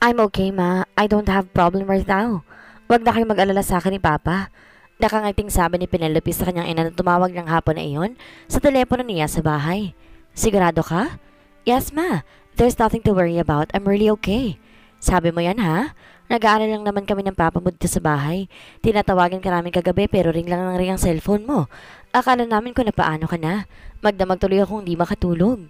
I'm okay, ma. I don't have problem right now. Wag na kayong mag-alala sa akin ni Papa. Nakangiting sabi ni Penelope sa kanyang ina na tumawag ng hapon na iyon sa telepono niya sa bahay. Sigurado ka? Yes, ma. There's nothing to worry about. I'm really okay. Sabi mo yan, ha? Nag-aaral lang naman kami ng papa mo dito sa bahay. Tinatawagan ka namin kagabi pero ring lang ng ring ang cellphone mo. Akala namin kung napaano ka na. Magdamag tuloy akong hindi makatulog.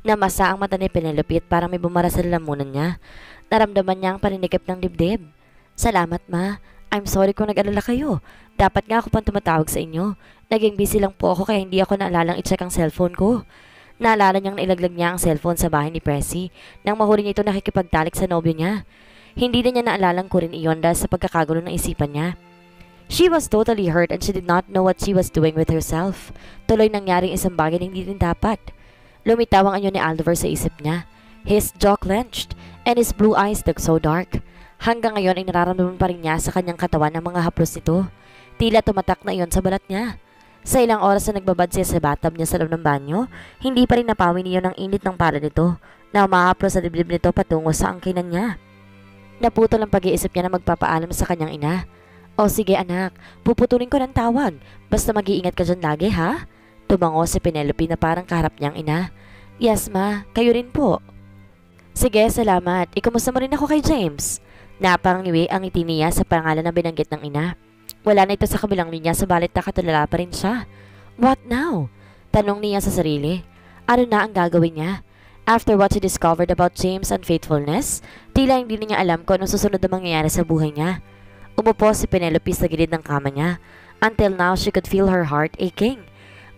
Namasa ang mata ni Penelope at parang may bumara sa lalamunan niya. Naramdaman niya ang paninikip ng dibdib. Salamat, ma. I'm sorry kung nag-alala kayo. Dapat nga ako pang tumatawag sa inyo. Naging busy lang po ako kaya hindi ako naalalang i-check ang cellphone ko. Naalala niyang nailaglag niya ang cellphone sa bahay ni Pressy nang mahuli niya ito nakikipagtalik sa nobyo niya. Hindi na niya naalalang ko rin iyon dahil sa pagkakagulo ng isipan niya. She was totally hurt and she did not know what she was doing with herself. Tuloy nangyaring isang bagay na hindi din dapat. Lumitaw ang anyo ni Aldover sa isip niya. His jaw clenched and his blue eyes looked so dark. Hanggang ngayon ay nararamdaman pa rin niya sa kanyang katawan ang mga haplos nito. Tila tumatak na iyon sa balat niya. Sa ilang oras na nagbabad siya sa bathtub niya sa loob ng banyo, hindi pa rin napawi niyo ng init ng pala nito na umahaplos sa dibdib nito patungo sa angkinan niya. Naputol ang pag-iisip niya na magpapaalam sa kanyang ina. O sige anak, puputulin ko ng tawag. Basta mag-iingat ka dyan lagi ha? Tumango si Penelope na parang kaharap niyang ina. Yes ma, kayo rin po. Sige, salamat. Ikumusta mo rin ako kay James? Napangiwi ang ngiti niya sa pangalan na binanggit ng ina. Wala na ito sa kabilang linya sa balit nakatulala pa rin siya. What now? Tanong niya sa sarili. Ano na ang gagawin niya? After what she discovered about James' unfaithfulness, tila hindi niya alam kung anong susunod na mangyayari sa buhay niya. Umupo si Penelope sa gilid ng kama niya. Until now, she could feel her heart aching.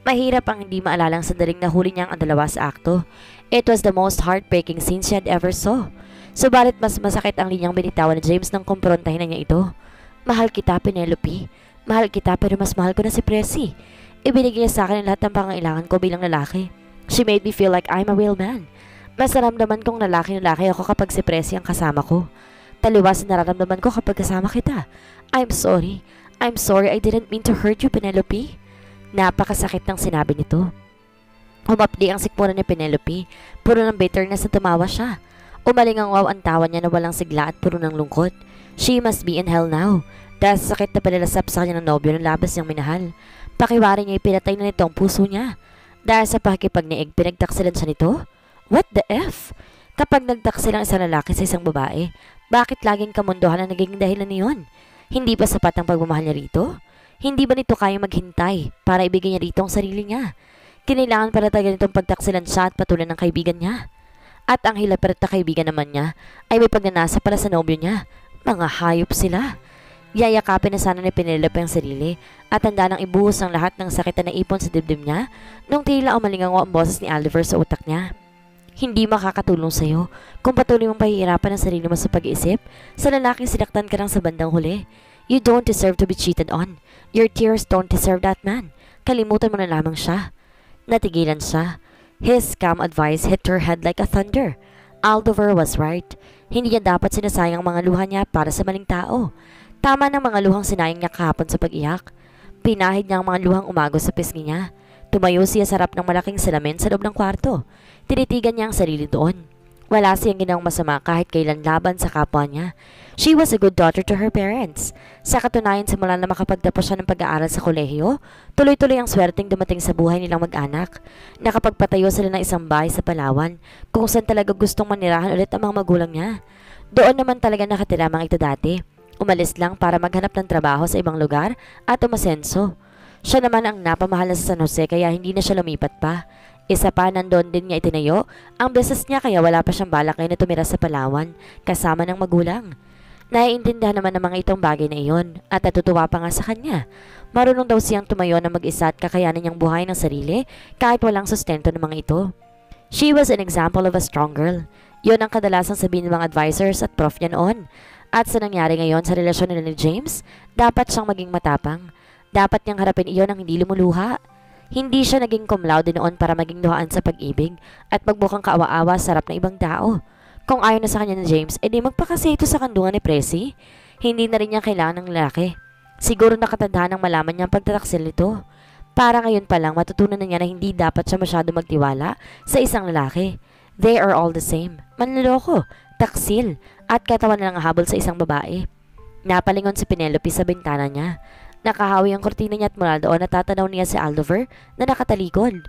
Mahirap ang hindi maalalang sandaling nahuli niyang ang dalawa sa akto. It was the most heartbreaking scene she had ever saw. Subalit mas masakit ang linyang binitawan ni James nang kumprontahin na niya ito. Mahal kita, Penelope. Mahal kita pero mas mahal ko na si Pressy. Ibinigay niya sa akin ang lahat ng pangailangan ko bilang lalaki. She made me feel like I'm a real man. Mas naramdaman kong lalaki ako kapag si Pressy ang kasama ko. Taliwas na nararamdaman ko kapag kasama kita. I'm sorry. I'm sorry I didn't mean to hurt you, Penelope. Napakasakit ng sinabi nito. Humapdi ang sikmura ni Penelope. Puro ng bitterness na tumawa siya. Umalingaw ang tawa niya na walang sigla at puro ng lungkot. She must be in hell now. Dahil sa sakit na panilasap sa kanya ng nobyo ng labas niyang minahal. Pakiwari niya ipinatay na nito ang puso niya. Dahil sa pakikipagniig, pinagtaksilan siya nito? What the F? Kapag nagtaksil ang isang lalaki sa isang babae, bakit laging kamunduhan ang naging dahilan niyon? Hindi ba sapat ang pagmamahal niya rito? Hindi ba nito kayang maghintay para ibigay niya rito ang sarili niya? Kinailangan para talaga nitong pagtaksilan siya at patulan ng kaibigan niya. At ang hilapirat na kaibigan naman niya ay may pagnanasa para sa nobyo niya. Mga hayop sila. Yayakapin na sana ni Penelope ang sarili at handa nang ibuhos ang lahat ng sakit na naipon sa dibdib niya nung tila umalingaw ang boses ni Oliver sa utak niya. Hindi makakatulong sa'yo kung patuloy mong pahihirapan ang sarili mo sa pag-iisip sa lalaking sinaktan ka lang sa bandang huli. You don't deserve to be cheated on. Your tears don't deserve that man. Kalimutan mo na lamang siya. Natigilan siya. His calm advice hit her head like a thunder. Aldover was right. Hindi niya dapat sinasayang ang mga luha niya para sa maling tao. Tama ng mga luhang sinayang niya kahapon sa pag-iyak. Pinahid niya ang mga luhang umagos sa pisngi niya. Tumayo siya sa harap ng malaking salamin sa loob ng kwarto. Tinitigan niya ang sarili doon. Wala siyang ginawang masama kahit kailan laban sa kapwa niya. She was a good daughter to her parents. Sa katunayan, simula na makapagtapos siya ng pag-aaral sa kolehiyo, tuloy-tuloy ang swerteng dumating sa buhay nilang mag-anak. Nakapagpatayo sila ng isang bahay sa Palawan, kung saan talaga gustong manirahan ulit ang mga magulang niya. Doon naman talaga nakatira mga ito dati. Umalis lang para maghanap ng trabaho sa ibang lugar at umasenso. Siya naman ang napamahal na sa San Jose kaya hindi na siya lumipat pa. Isa pa, nandoon din niya itinayo ang business niya kaya wala pa siyang balak ngayon na tumira sa Palawan kasama ng magulang. Naiintindihan naman ng mga itong bagay na iyon at natutuwa pa nga sa kanya. Marunong daw siyang tumayo na mag-isa at kakayanan niyang buhay ng sarili kahit walang sustento ng mga ito. She was an example of a strong girl. Yun ang kadalasang sabihin ng mga advisors at prof niya noon. At sa nangyari ngayon sa relasyon nila ni James, dapat siyang maging matapang. Dapat niyang harapin iyon ang hindi lumuluha. Hindi siya naging cum laude noon para maging duhaan sa pag-ibig at magbukang kaawa-awa sa harap ng ibang tao. Kung ayaw na sa kanya ni James, edi magpakasi ito sa kandungan ni Pressy. Hindi na rin niya kailangan ng lalaki. Siguro nakatandaan ng malaman niya ang pagtataksil nito. Para ngayon pa lang matutunan na niya na hindi dapat siya masyado magtiwala sa isang lalaki. They are all the same. Manloloko. taksil at katawan na habol sa isang babae. Napalingon si Penelope sa bintana niya. Nakahawi ang kortina niya at mula doon natatanaw niya si Aldover na nakatalikod.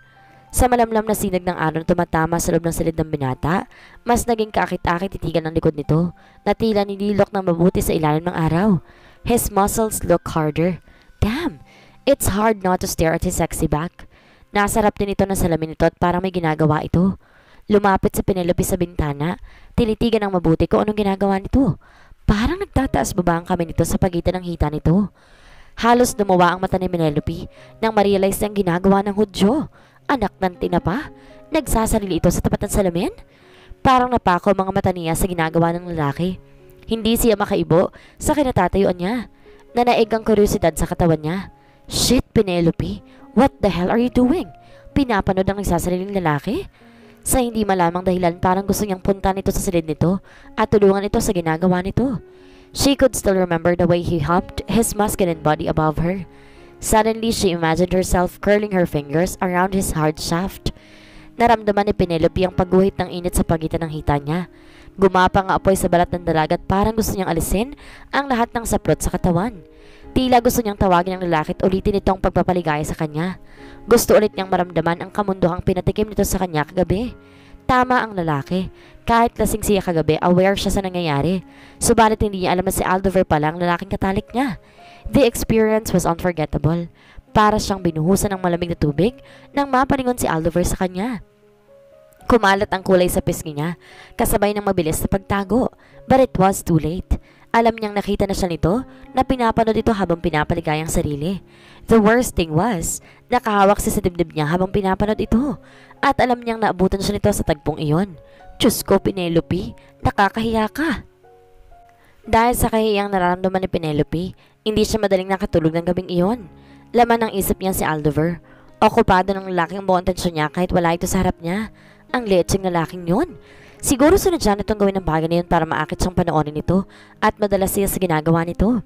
Sa malamlam na sinag ng araw na tumatama sa loob ng silid ng binata, mas naging kaakit-akit titigan ng likod nito na tila nililok ng mabuti sa ilalim ng araw. His muscles look harder. Damn! It's hard not to stare at his sexy back. Nasarap din ito ng salamin nito at parang may ginagawa ito. Lumapit sa Penelope sa bintana, tilitigan ng mabuti kung anong ginagawa nito. Parang nagtataas baba ang kamay nito sa pagitan ng hita nito. Halos dumuwa ang mata ni Penelope nang ma-realize na ang ginagawa ng Hudyo. Anak ng tinapa? Nagsasarili ito sa tapat ng salamin? Parang napako ang mga mata niya sa ginagawa ng lalaki. Hindi siya makaibo sa kinatatayuan niya. Nanaig ang kuryosidad sa katawan niya. Shit, Penelope! What the hell are you doing? Pinapanood ang nagsasariling lalaki? Sa hindi malamang dahilan parang gusto niyang punta nito sa silid nito at tulungan ito sa ginagawa nito. She could still remember the way he humped his masculine body above her. Suddenly, she imagined herself curling her fingers around his hard shaft. Naramdaman ni Penelope ang pagguhit ng init sa pagitan ng hita niya. Gumapang ang apoy sa balat ng dalaga at parang gusto niyang alisin ang lahat ng saplot sa katawan. Tila gusto niyang tawagin ang lalaki at ulitin itong pagpapaligaya sa kanya. Gusto ulit niyang maramdaman ang kamunduhang pinatikim nito sa kanya kagabi. Tama ang lalaki. Kahit lasing siya kagabi, aware siya sa nangyayari. Subalit hindi niya alam na si Aldover pala ang lalaking katalik niya. The experience was unforgettable. Para siyang binuhusan ng malamig na tubig nang mapalingon si Aldover sa kanya. Kumalat ang kulay sa pisngi niya, kasabay ng mabilis na pagtago. But it was too late. Alam niyang nakita na siya nito na pinapanood ito habang pinapaligay ang sarili. The worst thing was, nakahawak siya sa dibdib niya habang pinapanood ito. At alam niyang naabutan siya nito sa tagpong iyon. Diyos ko, Penelope, nakakahiya ka. Dahil sa kahiyang nararamdaman ni Penelope, hindi siya madaling nakatulog ng gabing iyon. Laman ng isip niya si Aldover. Okupado ng lalaking buong tensyon niya kahit wala ito sa harap niya. Ang leetsing lalaking yun. Siguro sunod itong gawin ng bagay na yun para maakit siyang panoorin nito at madalas siya sa ginagawa nito.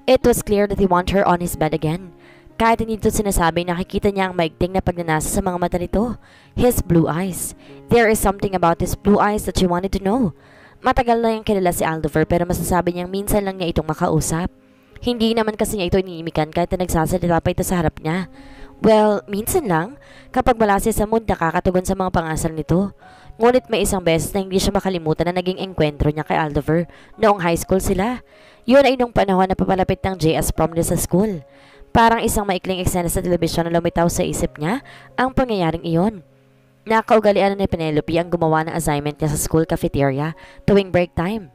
It was clear that he wanted her on his bed again. Kahit hindi ito sinasabi, nakikita niya ang maigting na pagnanasa sa mga mata nito. His blue eyes. There is something about his blue eyes that she wanted to know. Matagal na niyang kilala si Aldover pero masasabi niyang minsan lang niya itong makausap. Hindi naman kasi niya ito iniimikan kahit na nagsasalita pa ito sa harap niya. Well, minsan lang. Kapag wala siya sa mood, nakakatugon sa mga pangasal nito. Ngunit may isang beses na hindi siya makalimutan na naging engkwentro niya kay Aldover noong high school sila. Yun ay nung panahon na papalapit ng JS prom niya sa school. Parang isang maikling eksena sa telebisyon na lumitaw sa isip niya ang pangyayaring iyon. Nakaugalian ni Penelope ang gumawa ng assignment niya sa school cafeteria tuwing break time.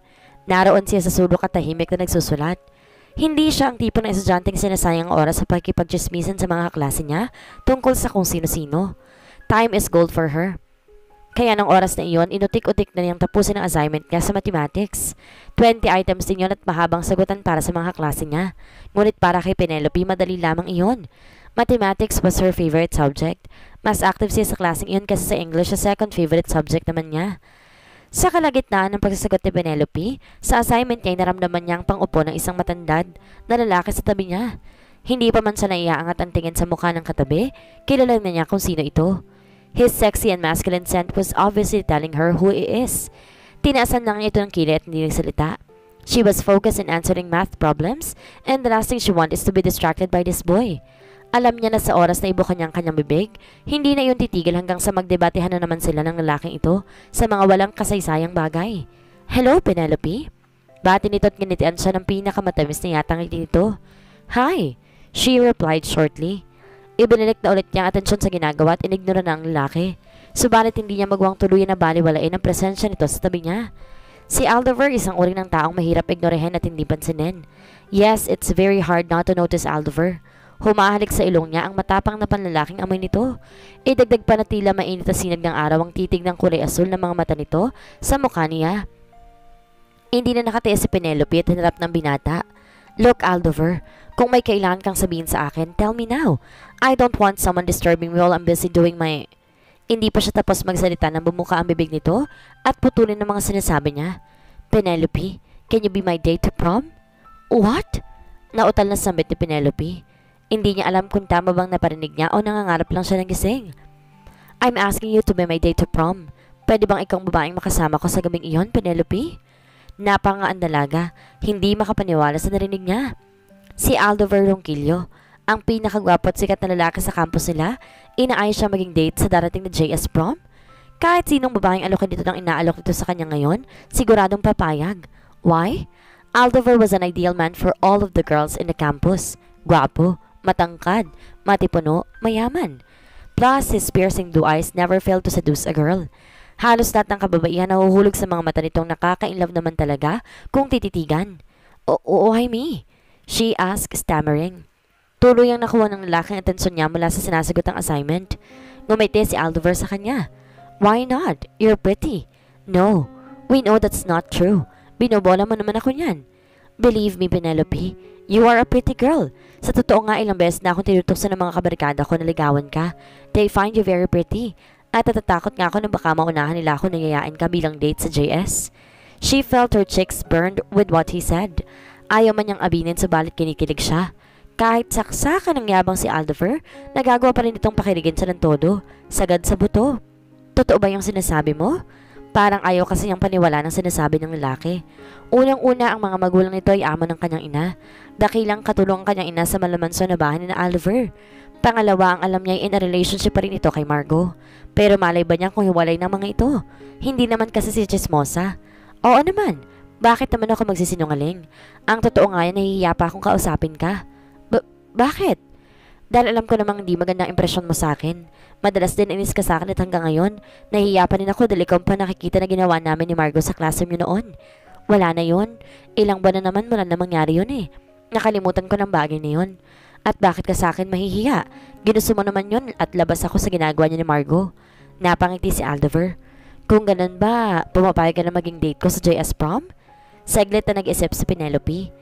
Naroon siya sa sulok at tahimik na nagsusulat. Hindi siya ang tipo ng estudyanteng sinasayang oras sa pagkipagchismisan sa mga klase niya tungkol sa kung sino-sino. Time is gold for her. Kaya ng oras na iyon, inutik-utik na niyang tapusin ang assignment niya sa mathematics. 20 items din yun at mahabang sagutan para sa mga klase niya. Ngunit para kay Penelope, madali lamang iyon. Mathematics was her favorite subject. Mas active siya sa klaseng iyon kasi sa English sa second favorite subject naman niya. Sa kalagitnaan ng pagsasagot ni Penelope, sa assignment niya ay naramdaman niya ang pang-upo ng isang matandad na lalaki sa tabi niya. Hindi pa man siya naiaangat ang tingin sa mukha ng katabi, kilala na niya kung sino ito. His sexy and masculine scent was obviously telling her who he is. Tinaasan lang niya ito ng kilay at hindi nagsalita. She was focused in answering math problems and the last thing she wanted is to be distracted by this boy. Alam niya na sa oras na ibukan niya ang kanyang bibig, hindi na iyon titigil hanggang sa magdebatehan na naman sila ng lalaking ito sa mga walang kasaysayang bagay. Hello, Penelope? Bati nito at nginitian siya ng pinakamatamis na yatang ngiti nito. Hi, she replied shortly. Ibinalik na ulit niya ang atensyon sa ginagawa at inignora na ang lalaki. Subalit hindi niya magawang tuluyan na baliwalain ang presensya nito sa tabi niya. Si Aldover isang uri ng taong mahirap ignorehin at hindi pansinin. Yes, it's very hard not to notice Aldover. Humahalik sa ilong niya ang matapang na panlalaking amoy nito. Idagdag pa na tila mainit na sinag ng araw ang titig ng kulay asul ng mga mata nito sa mukha niya. Hindi na nakatiis si Penelope at hinarap ng binata. Look, Aldover, kung may kailangan kang sabihin sa akin, tell me now. I don't want someone disturbing me while I'm busy doing my... Hindi pa siya tapos magsalita nang bumuka ang bibig nito at putulin ng mga sinasabi niya. Penelope, can you be my date to prom? What? Nautal na sambit ni Penelope. Hindi niya alam kung tama bang naparinig niya o nangangarap lang siya ng gising. I'm asking you to be my date to prom. Pwede bang ikaw babaeng makasama ko sa gabing iyon, Penelope? Napangaan dalaga, hindi makapaniwala sa narinig niya. Si Aldover Ronquillo, ang pinakagwapo at sikat na lalaki sa campus nila, inaayos siya maging date sa darating na JS prom? Kahit sinong babaeng alokin dito ng inaalok dito sa kanya ngayon, siguradong papayag. Why? Aldover was an ideal man for all of the girls in the campus. Gwapo, matangkad, matipuno, mayaman. Plus, his piercing blue eyes never failed to seduce a girl. Halos lahat ng kababaihan nahuhulog sa mga mata nitong nakaka-inlove naman talaga kung tititigan. Oo, Jaime? She asked, stammering. Tuloy ang nakuha ng lalaking atensyon niya mula sa sinasagot ng assignment. Ngumiti si Aldover sa kanya. Why not? You're pretty. No, we know that's not true. Binobola mo naman ako niyan. Believe me, Penelope, you are a pretty girl. Sa totoo nga ilang beses na akong tinutuksan ng mga kabarkada ko na ligawan ka. They find you very pretty. At natatakot nga ako na baka maunahan nila ako nangyayaan ka bilang date sa JS. She felt her cheeks burned with what he said. Ayaw man niyang abinin subalit kinikilig siya. Kahit saksakan ng yabang si Aldover, nagagawa pa rin itong pakirigin sa ng todo, sagad sa buto. Totoo ba yung sinasabi mo? Parang ayaw kasi niyang paniwala ng sinasabi ng lalaki. Unang-una, ang mga magulang nito ay amo ng kanyang ina. Dakilang katulong ang kanyang ina sa malamanso na bahay ni Aldover. Pangalawa, ang alam niya ay in a relationship pa rin ito kay Margo. Pero malay ba niya kung hiwalay ng mga ito? Hindi naman kasi si Chismosa. Oo naman, bakit naman ako magsisinungaling? Ang totoo nga yan, nahihiya pa akong kausapin ka. Bakit? Dahil alam ko namang hindi magandang impresyon mo sa akin. Madalas din inis ka sa akin at hanggang ngayon, nahihiya pa rin ako dahil ikaw pa nakikita na ginawa namin ni Margo sa classroom yun noon. Wala na yun. Ilang buwan na naman wala na mangyari yun eh. Nakalimutan ko ng bagay na yun. At bakit ka sa akin mahihiya? Ginusto mo naman yun at labas ako sa ginagawa niya ni Margo. Napangiti si Aldover. Kung ganun ba, pumapayag ka na maging date ko sa JS prom? Saglit na nag-isip si Penelope.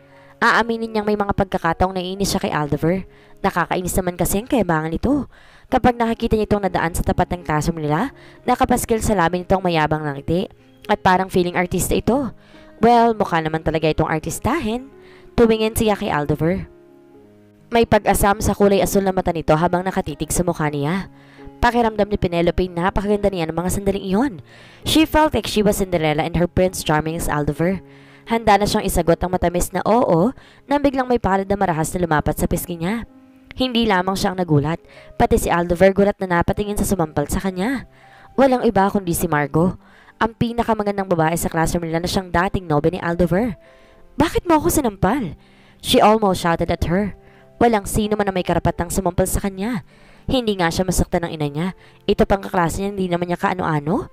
Aaminin niyang may mga pagkakataong naiinis siya kay Aldover. Nakakainis naman kasi ang kayabangan nito. Kapag nakikita niya itong nadaan sa tapat ng classroom nila, nakapaskil sa labi nitong mayabang ng ngiti at parang feeling artista ito. Well, mukha naman talaga itong artistahin. Tumingin siya kay Aldover. May pag-asam sa kulay asul na mata nito habang nakatitig sa mukha niya. Pakiramdam ni Penelope napakaganda niya ng mga sandaling iyon. She felt like she was Cinderella and her Prince Charming is Aldover. Handa na siyang isagot ang matamis na oo nang biglang may palad na marahas na lumapat sa pisngi niya. Hindi lamang siyang nagulat, pati si Aldover gulat na napatingin sa sumampal sa kanya. Walang iba kundi si Margo, ang pinakamagandang babae sa classroom nila na siyang dating nobya ni Aldover. Bakit mo ako sinampal? She almost shouted at her. Walang sino man na may karapatang sumampal sa kanya. Hindi nga siya masaktan ng ina niya. Ito pang kaklase niya, hindi naman niya kaano-ano.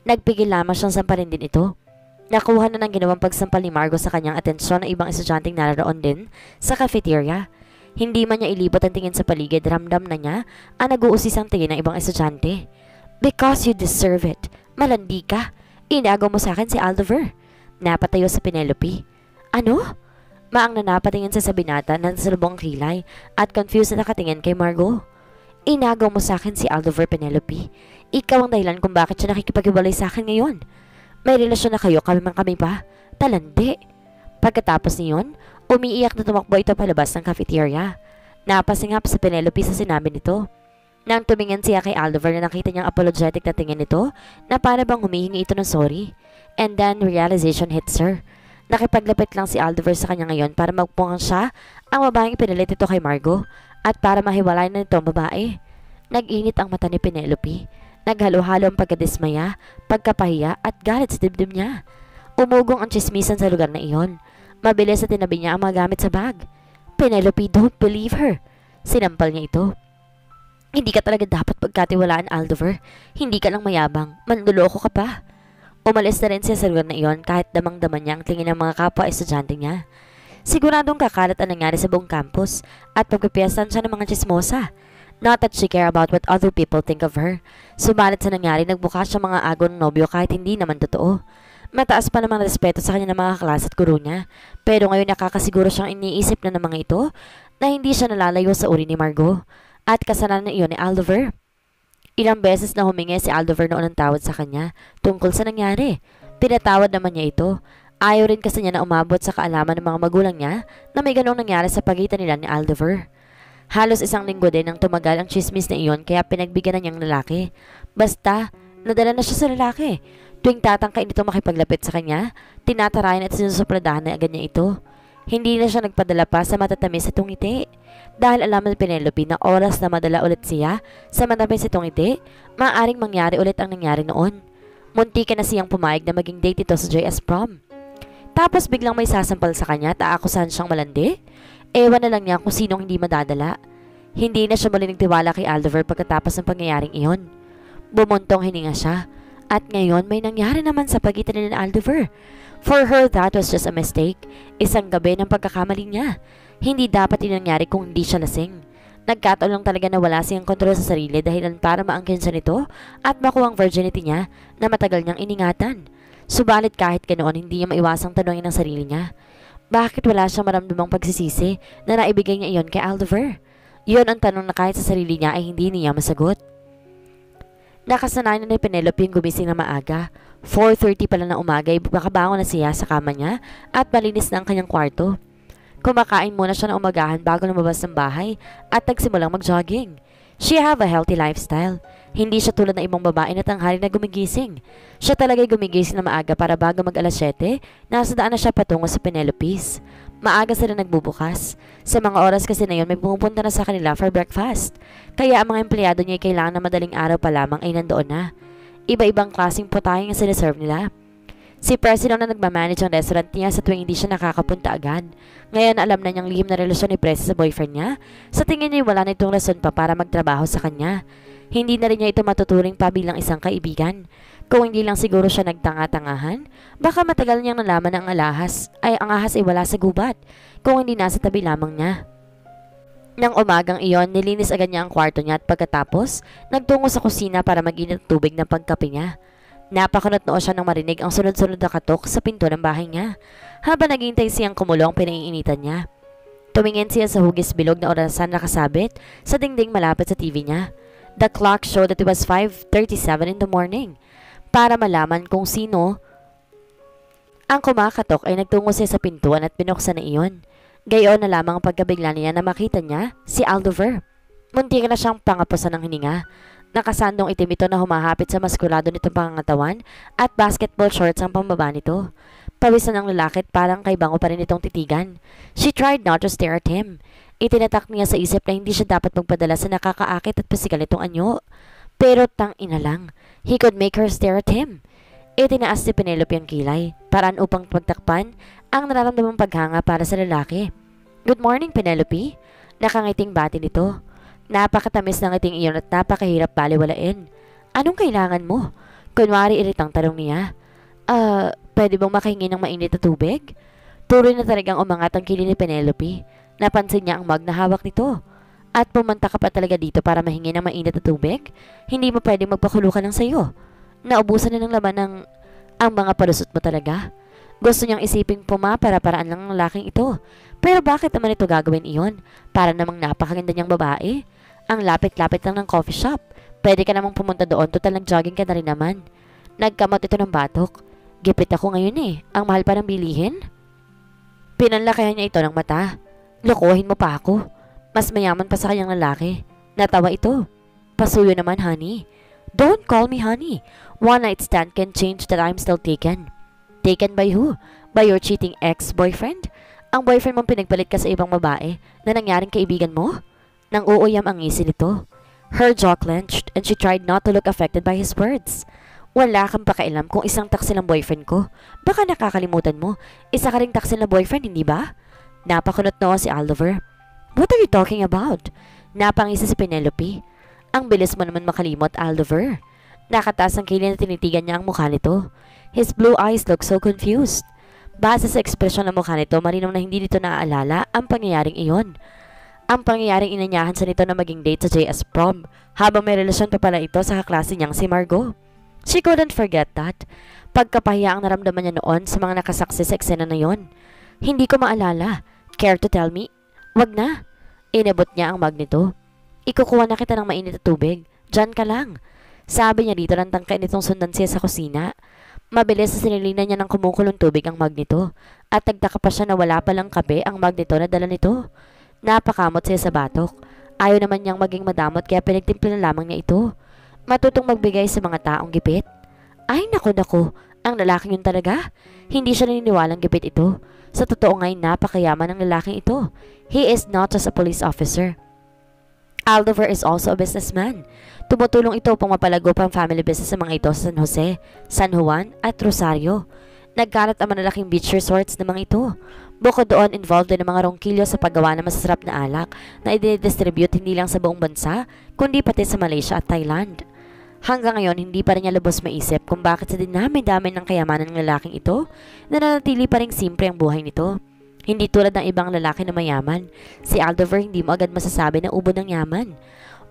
Nagpigil lamang siyang sampalin din ito. Nakuha na ng ginawang pagsampal ni Margo sa kanyang atensyon ng ibang estudyanteng naroon din sa cafeteria. Hindi man niya ilibot ang tingin sa paligid, ramdam na niya ang nag-uusisang tingin ng ibang estudyante. Because you deserve it. Malandi ka. Inagaw mo sa akin si Aldover. Napatayo sa Penelope. Ano? Maang na napatingin sa binata na nasalubong ang kilay at confused na nakatingin kay Margo. Inagaw mo sa akin si Aldover, Penelope. Ikaw ang dahilan kung bakit siya nakikipaghiwalay sa akin ngayon. May relasyon na kayo, kami pa. Talandi. Pagkatapos niyon, umiiyak na tumakbo ito palabas ng cafeteria. Napasingap sa Penelope sa sinabi nito. Nang tumingin siya kay Aldover na nakita niyang apologetic na tingin nito na para bang humihingi ito ng sorry. And then realization hits her. Nakipaglapit lang si Aldover sa kanya ngayon para magpungang siya ang babaeng pinilit ito kay Margo at para mahiwalay na nito ang babae. Nag-init ang mata ni Penelope. Naghalo-halo ang pagkadismaya, pagkapahiya at galit sa dibdib niya. Umugong ang chismisan sa lugar na iyon. Mabilis na tinabi niya ang mga gamit sa bag. Penelope, don't believe her. Sinampal niya ito. Hindi ka talaga dapat pagkatiwalaan, Aldover. Hindi ka lang mayabang. Manluloko ka pa. Umalis na rin siya sa lugar na iyon kahit damang-daman niya ang tingin ng mga kapwa-estudyante niya. Siguradong kakalat ang nangyari sa buong campus at pagpipiyasan siya ng mga chismosa. Not that she care about what other people think of her. Subalit sa nangyari, nagbukas siya mga agon ng nobyo kahit hindi naman totoo. Mataas pa namang respeto sa kanya ng mga klase at guro niya. Pero ngayon nakakasiguro siyang iniisip na ng mga ito na hindi siya nalalayo sa uri ni Margo. At kasalanan iyon ni Aldover. Ilang beses na humingi si Aldover noon ng tawad sa kanya tungkol sa nangyari. Pinatawad naman niya ito. Ayaw rin kasi niya na umabot sa kaalaman ng mga magulang niya na may ganong nangyari sa pagitan nila ni Aldover. Halos isang linggo din nang tumagal ang chismis na iyon kaya pinagbigyan na niyang lalaki. Basta, Nadala na siya sa lalaki. Tuwing tatangkain ito makipaglapit sa kanya, tinatarayan at sinusupladahan na agad niya ito. Hindi na siya nagpadala pa sa matatamis itong ngiti. Dahil alam ni Penelope na oras na madala ulit siya sa matamis itong ngiti, maaaring mangyari ulit ang nangyari noon. Munti ka na siyang pumayag na maging date ito sa JS prom. Tapos biglang may sasampal sa kanya at aakusahan siyang malandi. Ewan na lang niya kung sinong hindi madadala. Hindi na siya muli nagtiwala kay Aldover pagkatapos ng pangyayaring iyon. Bumuntong hininga siya. At ngayon may nangyari naman sa pagitan ni Aldover. For her, that was just a mistake. Isang gabi ng pagkakamali niya. Hindi dapat nangyari kung hindi siya lasing. Nagkataon lang talaga na wala siyang kontrol sa sarili dahilan para maangkin siya nito at makuha ang virginity niya na matagal niyang iningatan. Subalit kahit ganoon, hindi niya maiwasang tanungin ang sarili niya. Bakit wala siyang maramdamang pagsisisi na naibigay niya iyon kay Aldover? Iyon ang tanong na kahit sa sarili niya ay hindi niya masagot. Nakasanayan na ni Penelope yung gumising na maaga. 4:30 pa lang ng umaga ay makabangon na siya sa kama niya at malinis na ang kanyang kwarto. Kumakain muna siya ng umagahan bago lumabas ng bahay at nagsimulang mag-jogging. She have a healthy lifestyle. Hindi siya tulad ng ibang babae na tanghali na gumigising. Siya talaga'y gumigising na maaga para bago mag-alas 7, nasa daan na siya patungo sa Penelope's. Maaga sila nagbubukas. Sa mga oras kasi na yun may pumupunta na sa kanila for breakfast. Kaya ang mga empleyado niya ay kailangan na madaling araw pa lamang ay nandoon na. Iba-ibang klaseng putahe ang siniserve nila. Si President na nagmamanage ang restaurant niya sa tuwing hindi siya nakakapunta agad. Ngayon alam na niyang lihim na relasyon ni Presi sa boyfriend niya. Sa tingin niya wala na itong rason pa para magtrabaho sa kanya. Hindi na rin niya ito matuturing pa bilang isang kaibigan. Kung hindi lang siguro siya nagtanga-tangahan, baka matagal niyang nalaman na ang ahas ay wala sa gubat. Kung hindi nasa tabi lamang niya. Nang umagang iyon, nilinis agad niya ang kwarto niya at pagkatapos, nagtungo sa kusina para mag-init ng tubig ng pagkape niya. Napakunot noo siya nang marinig ang sunod-sunod na katok sa pinto ng bahay niya. Habang naghihintay siyang kumulong, pinaiinitan niya. Tumingin siya sa hugis bilog na orasan na nakasabit sa dingding malapit sa TV niya. The clock showed that it was 5:37 in the morning. Para malaman kung sino ang kumakatok ay nagtungo siya sa pintuan at binuksan na iyon. Gayon na lamang ang pagkabigla niya na makita niya si Aldover. Munti na siyang pangapusan ng hininga. Nakasandong itim ito na humahapit sa maskulado nitong pangangatawan at basketball shorts ang pambaba nito. Pawisan ng lalaki at parang kay bango pa rin itong titigan. She tried not to stare at him. Itinatak niya sa isip na hindi siya dapat magpadala sa nakakaakit at pasikal nitong anyo. Pero tang ina lang, he could make her stare at him. Itinaas ni Penelope ang kilay, paraan upang pagtakpan ang nararamdamang paghanga para sa lalaki. Good morning, Penelope. Nakangiting bati nito. Napakatamis ng ngiting iyon at napakahirap baliwalain. Anong kailangan mo? Kunwari iritang tanong niya. Pwede bang makahingi ng mainit na tubig? Tuloy na talagang umangat ang kilay ni Penelope. Napansin niya ang mug na hawak nito. At pumunta ka pa talaga dito para mahingi ng mainit na tubig? Hindi mo pwedeng magpakulukan ng sayo. Naubusan na ng laman ng ang mga palusot mo talaga. Gusto niyang isiping para-paraan lang ng laking ito. Pero bakit naman ito gagawin iyon? Para namang napakaganda niyang babae. Ang lapit-lapit lang ng coffee shop. Pwede ka namang pumunta doon, total nag-jogging ka na rin naman. Nagkamot ito ng batok. Gipit ako ngayon eh. Ang mahal pa ng bilihin. Pinanlakihan niya ito ng mata. Lokohin mo pa ako. Mas mayaman pa sa kanyang lalaki. Natawa ito. Pasuyo naman, honey. Don't call me honey. One night stand can change that I'm still taken. Taken by who? By your cheating ex-boyfriend? Ang boyfriend mong pinagpalit ka sa ibang babae na nangyaring kaibigan mo? Nang uuyam ang ngisi nito. Her jaw clenched and she tried not to look affected by his words. Wala kang pakailam kung isang taksil ang boyfriend ko. Baka nakakalimutan mo. Isa ka ring taksil na boyfriend, hindi ba? Napakunot noo si Aldover. What are you talking about? Napangisi si Penelope. Ang bilis mo naman makalimot, Aldover. Nakataas ang kilay na tinitigan niya ang mukha nito. His blue eyes look so confused. Base sa ekspresyon ng mukha nito, malinaw na hindi nito naaalala ang pangyayaring iyon. Ang pangyayaring inanyahan sa nito na maging date sa JS prom, habang may relasyon pa pala ito sa kaklase niyang si Margot. She couldn't forget that. Pagkapahiya ang naramdaman niya noon sa mga nakasaksi sa eksena na yon. Hindi ko maalala. Care to tell me? Wag na. Inabot niya ang mug nito. Ikukuha na kita ng mainit na tubig. Diyan ka lang. Sabi niya dito nang tangkay nitong sundan siya sa kusina. Mabilis sa sinilinan niya ng kumukulong tubig ang mug nito. At nagtaka pa siya na wala palang kape ang mug nito na dala nito. Napakamot siya sa batok. Ayaw naman niyang maging madamot kaya pinagtimpla na lamang niya ito. Matutong magbigay sa mga taong gipit. Ay naku, ang lalaking yun talaga. Hindi siya naniniwalang gipit ito. Sa totoo nga'y napakayaman ng lalaking ito. He is not just a police officer. Aldover is also a businessman. Tumutulong ito upang mapalago pang family business sa mga ito sa San Jose, San Juan at Rosario. Nagkalat ang malalaking beach resorts ng mga ito. Bukod doon, involved din ang mga rongkilyo sa paggawa ng masasarap na alak na i-distribute hindi lang sa buong bansa, kundi pati sa Malaysia at Thailand. Hanggang ngayon, hindi pa rin niya lubos maisip kung bakit sa dinami-dami ng kayamanan ng lalaking ito, nananatili pa rin simple ang buhay nito. Hindi tulad ng ibang lalaki na mayaman. Si Aldover hindi mo agad masasabi na ubod ng yaman.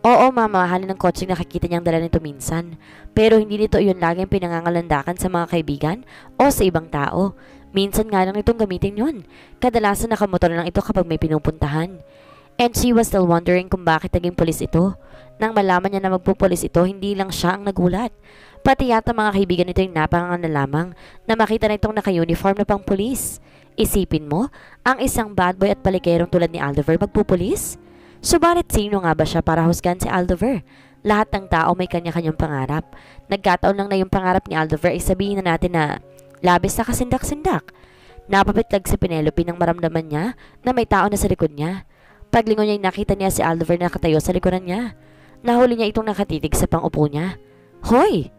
Oo, mamahalin ng kotseng nakikita niyang dala nito minsan. Pero hindi nito iyon laging pinangangalandakan sa mga kaibigan o sa ibang tao. Minsan nga lang itong gamitin yun. Kadalasan nakamotor lang ito kapag may pinupuntahan. And she was still wondering kung bakit naging pulis ito. Nang malaman niya na magpupulis ito, hindi lang siya ang nagulat. Pati yata mga kaibigan nito yung napangangan na lamang na makita na itong naka-uniform na pang pulis. Isipin mo, ang isang bad boy at palikerong tulad ni Aldover magpupulis? Subalit sino nga ba siya para husgan si Aldover? Lahat ng tao may kanya-kanyang pangarap. Nagkataon lang na yung pangarap ni Aldover ay sabihin na natin na labis na kasindak-sindak. Napapitlag si Penelope nang maramdaman niya na may tao na sa likod niya. Paglingon niya nakita niya si Aldover na nakatayo sa likuran niya. Nahuli niya itong nakatitig sa pang-upo niya. Hoy!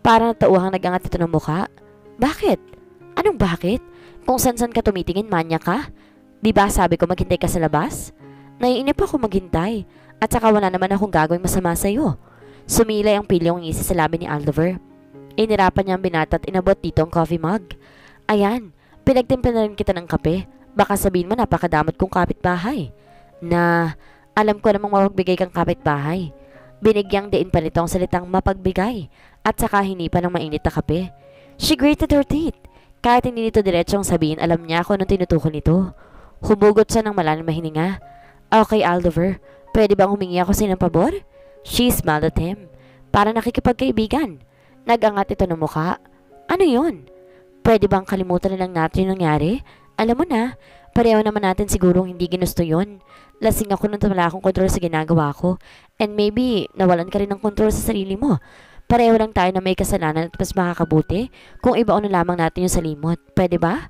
Parang natauhang nag-angat ito ng mukha. Bakit? Anong bakit? Kung san-san ka tumitingin, manya ka? Di ba sabi ko maghintay ka sa labas? Naiinip ako maghintay. At saka wala naman akong gagawing masama sa'yo. Sumilay ang pilyong ngisi sa labi ni Aldover. Inirapan niya ang binata at inabot dito ang coffee mug. Ayan, pinagtimpla na rin kita ng kape. Baka sabihin mo napakadamot kong kapitbahay. Na, alam ko namang mapagbigay kang kapitbahay. Binigyang diin pa nito ang salitang mapagbigay. At saka hinipan ng mainit na kape. She gritted her teeth. Kahit hindi nito diretsong sabihin, alam niya kung anong tinutukoy nito. Humugot siya ng malalim na hininga. Okay, Aldover, pwede bang humingi ako sa ng pabor? She smiled at him. Para nakikipagkaibigan. Nag-angat ito ng mukha. Ano yun? Pwede bang kalimutan na lang natin yung nangyari? Alam mo na, pareho naman natin sigurong hindi ginusto yun. Lasing ako nung wala akong kontrol sa ginagawa ko. And maybe, nawalan ka rin ng kontrol sa sarili mo. Pareho lang tayo na may kasalanan at mas makakabuti kung ibaon na lamang natin yung salimot. Pwede ba?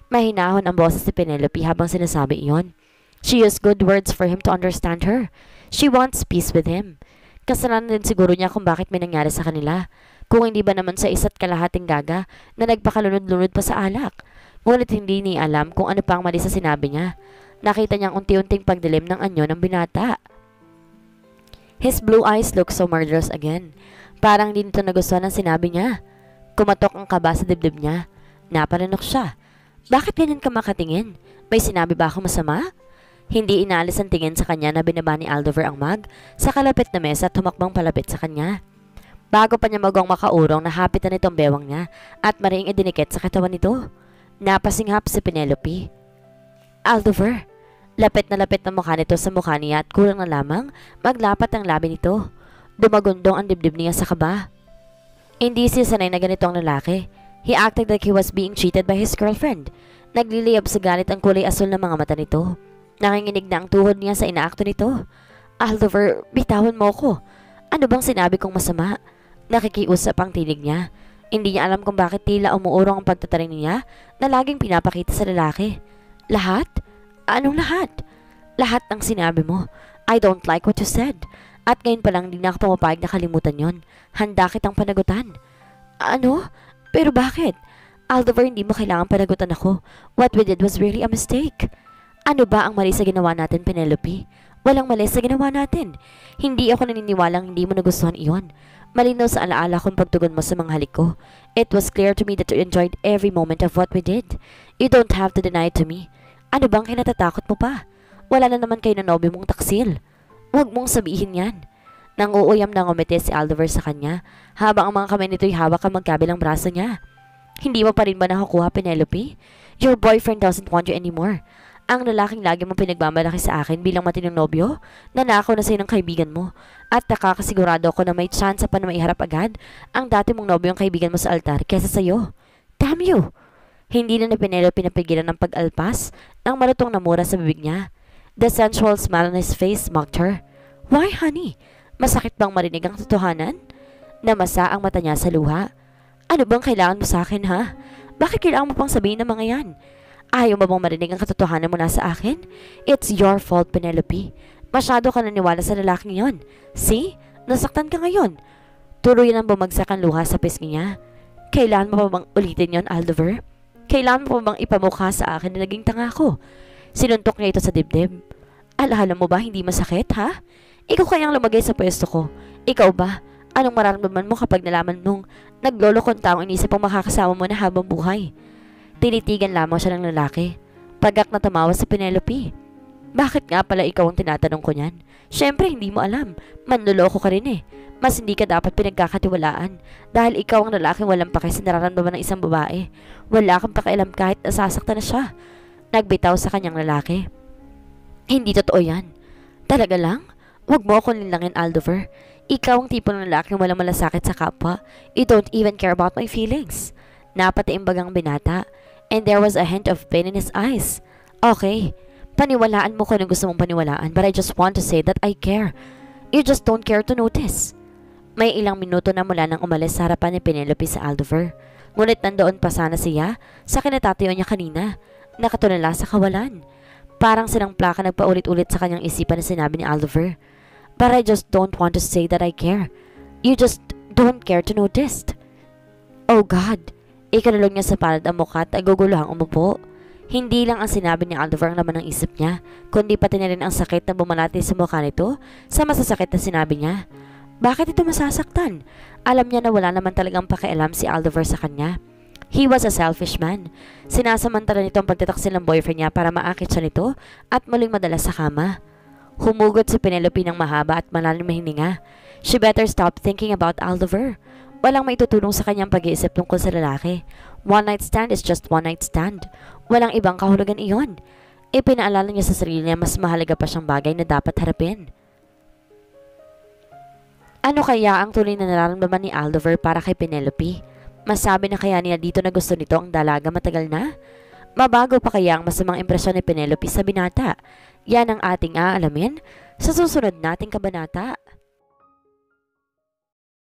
Mahinahon ang boses ni Penelope habang sinasabi iyon. She used good words for him to understand her. She wants peace with him. Kasalanan din siguro niya kung bakit may nangyari sa kanila. Kung hindi ba naman sa isa't kalahating gaga na nagpakalunod-lunod pa sa alak. Ngunit hindi niya alam kung ano pa ang mali sa sinabi niya. Nakita niyang unti-unting pagdilim ng anyo ng binata. His blue eyes looked so murderous again. Parang hindi nito nagustuhan ang sinabi niya. Kumatok ang kaba sa dibdib niya. Napalanok siya. Bakit ganyan ka makatingin? May sinabi ba ako masama? Hindi inaalis ang tingin sa kanya na binaba ni Aldover ang mug sa kalapit na mesa at humakbang palapit sa kanya. Bago pa niya magawang makaurong, nahapitan nitong bewang niya at mariing idinikit sa katawan nito. Napasinghap si Penelope. Aldover! Lapit na mukha nito sa mukha niya at kulang na lamang maglapat ang labi nito. Dumagundong ang dibdib niya sa kaba. Hindi siya sanay na ganito ang lalaki. He acted like he was being cheated by his girlfriend. Nagliliyab sa galit ang kulay asul ng mga mata nito. Nanginginig na ang tuhod niya sa inaakto nito. Aldover, bitawan mo ko. Ano bang sinabi kong masama? Nakikiusap ang tinig niya. Hindi niya alam kung bakit tila umuurong ang pagtataring niya na laging pinapakita sa lalaki. Lahat? Anong lahat? Lahat ng sinabi mo. I don't like what you said. At ngayon pa lang hindi na ako pumapayag na kalimutan yon. Handa kitang panagutan. Ano? Pero bakit? Aldover, hindi mo kailangan panagutan ako. What we did was really a mistake. Ano ba ang mali sa ginawa natin, Penelope? Walang mali sa ginawa natin. Hindi ako naniniwalang hindi mo nagustuhan iyon. Malinaw sa alaala kong pagtugon mo sa mga halik ko. It was clear to me that you enjoyed every moment of what we did. You don't have to deny it to me. Ano bang kinatatakot mo pa? Wala na naman kayo na nobyo mong taksil. Huwag mong sabihin yan. Nang uuyam na ngumiti si Aldover sa kanya, habang ang mga kamay nito'y hawak ang magkabilang braso niya. Hindi mo pa rin ba nakukuha, Penelope? Your boyfriend doesn't want you anymore. Ang lalaking lagi mong pinagmamalaki sa akin bilang matinong nobyo, nanakaw na sa'yo ng kaibigan mo. At nakakasigurado ako na may chance pa na maiharap agad ang dati mong nobyo ang kaibigan mo sa altar kesa sa'yo. Damn you! Hindi na ni Penelope napigilan ng pag-alpas ng malutong na mura sa bibig niya. The sensual smile on his face mocked her. Why, honey? Masakit bang marinig ang totohanan? Namasa ang mata niya sa luha. Ano bang kailangan mo sa akin, ha? Bakit kailangan mo pang sabihin ng mga yan? Ayaw mo bang marinig ang katotohanan mo na sa akin? It's your fault, Penelope. Masyado ka naniwala sa lalaking yon. See? Nasaktan ka ngayon. Tuloy nang bumagsak ang luha sa pisngi niya. Kailangan mo pa bang ulitin yon, Aldover? Kailangan mo pa bang ipamukha sa akin na naging tanga ko? Sinuntok niya ito sa dibdib. Alahala mo ba hindi masakit, ha? Ikaw kayang lumagay sa pwesto ko. Ikaw ba? Anong mararamdaman mo kapag nalaman mong naglolo kong taong inisip ang makakasama mo na habang buhay? Tinitigan lamang siya ng lalaki. Pagak na tumawa si Penelope. Bakit nga pala ikaw ang tinatanong ko niyan? Siyempre hindi mo alam. Manloloko ka rin eh. Mas hindi ka dapat pinagkakatiwalaan dahil ikaw ang lalaking walang pake sa nararamdaman ng isang babae. Wala kang pakialam kahit nasasaktan na siya. Nagbitaw sa kanyang lalaki. Hindi totoo yan. Talaga lang? Huwag mo akong linlangin, Aldover. Ikaw ang tipo ng lalaking walang malasakit sa kapwa. You don't even care about my feelings. Napatiimbag ang binata, and there was a hint of pain in his eyes. Okay, paniwalaan mo kung ano gusto mong paniwalaan, but I just want to say that I care. You just don't care to notice. May ilang minuto na mula nang umalis sa harapan ni Penelope sa Aldover. Ngunit nandoon pa sana siya sa kinatatayo niya kanina, nakatulala sa kawalan. Parang silang plaka nagpaulit-ulit sa kanyang isipan na sinabi ni Aldover. But I just don't want to say that I care. You just don't care to notice. Oh God! Ikanulong niya sa palad ang mukha at aguguluhang umupo. Hindi lang ang sinabi ni Aldover ang laman ng isip niya, kundi pati na rin ang sakit na bumalati sa mukha nito sa masasakit na sinabi niya. Bakit ito masasaktan? Alam niya na wala naman talagang pakialam si Aldover sa kanya. He was a selfish man. Sinasamantala nito ang pagtataksil ng boyfriend niya para maakit siya nito at muling madala sa kama. Humugot si Penelope ng mahaba at malalim na hininga. She better stop thinking about Aldover. Walang maitutulong sa kanyang pag-iisip tungkol sa lalaki. One night stand is just one night stand. Walang ibang kahulugan iyon. Ipinaalala niya sa sarili niya mas mahalaga pa siyang bagay na dapat harapin. Ano kaya ang tuloy na nararamdaman ni Aldover para kay Penelope? Masabi na kaya niya dito na gusto nito ang dalaga matagal na? Mabago pa kaya ang masamang impresyon ni Penelope sa binata? Yan ang ating aalamin sa susunod nating kabanata.